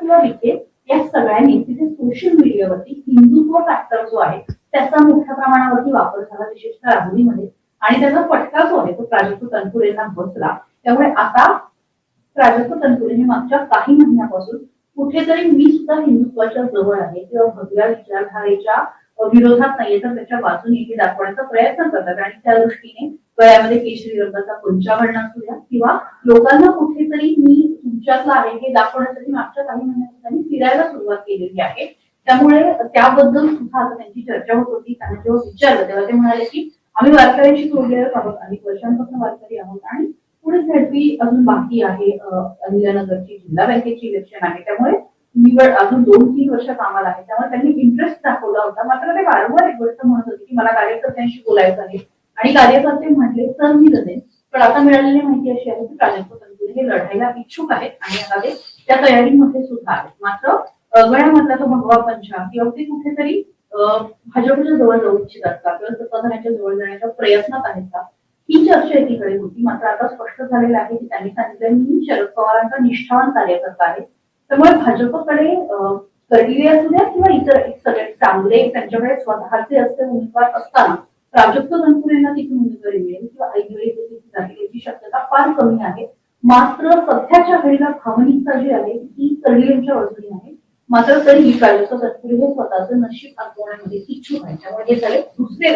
किंवा विखे या सगळ्यांनी तिथे सोशल मीडियावरती हिंदुत्व फॅक्टर जो आहे त्याचा मोठ्या प्रमाणावरती वापर झाला, विशेषतः राहुरीमध्ये. आणि त्याचा फटका जो आहे तो प्राजक्त तनपुरेंना बसला. त्यामुळे आता प्राजक्त तनपुरेने मागच्या काही महिन्यापासून कुठेतरी मी सुद्धा हिंदुत्वाच्या जवळ आहे किंवा भगव्या विचारधारेच्या विरोधात नाहीये तर त्याच्या बाजूने हे दाखवण्याचा प्रयत्न करतात. आणि त्या दृष्टीने गळ्यामध्ये केशरी रंगाचा पंचाभरण असू द्या किंवा लोकांना कुठेतरी मी तुमच्यातला आहे हे दाखवण्यासाठी मागच्या काही महिन्यांनी फिरायला सुरुवात केलेली आहे. त्यामुळे त्याबद्दल सुद्धा आता त्यांची चर्चा होत होती. त्यांना जेव्हा विचारलं तेव्हा ते म्हणाले की आम्ही वारकऱ्यांशी जोडलेलो आहोत, अनेक वर्षांपासून वारकरी आहोत आणि पुढे झडपी अजून बाकी आहे. अहिल्यानगरची जिल्हा बँकेची इलेक्शन आहे, त्यामुळे निवड अजून 2-3 वर्ष कामाला आहे. त्यामुळे त्यांनी इंटरेस्ट दाखवला होता. मात्र ते वारंवार एक गोष्ट म्हणत होते की मला कार्यकर्त्यांशी बोलायचं आहे आणि कार्यकर्ते म्हटले तर मी जमेन. पण आता मिळालेली माहिती अशी आहे की प्राजक्त तनपुरे हे लढायला इच्छुक आहेत आणि आता ते त्या तयारीमध्ये सुद्धा आहेत. मात्र गळ्यामधला तो भगवा पंचा किंवा ते कुठेतरी भाजपच्या जवळ जाऊ इच्छितात का किंवा सत्ताधाऱ्यांच्या जवळ जाण्याच्या प्रयत्नात आहेत का, ही चर्चा एकीकडे होती. मात्र आता स्पष्ट झालेलं आहे की त्यांनी सांगितलं मी शरद पवारांचा निष्ठावान कार्यकर्ता आहे. त्यामुळे भाजपकडे कर्डिले असू द्या किंवा इतर सगळे चांगले त्यांच्याकडे स्वतःचे असे उमेदवार असताना प्राजक्त तनपुरेंना तिथून उमेदवारी मिळेल किंवा ऐनवेळी जाईल याची शक्यता फार कमी आहे. मात्र सध्याच्या घडीला भावनिकता जी आहे ती कर्डिलेंच्या बाजूने आहे. मात्र तरीही प्राजक्त तनपुरे हे स्वतःचं नशीब आजमावण्यामध्ये इच्छुक आहे. त्यामुळे हे झाले दुसरे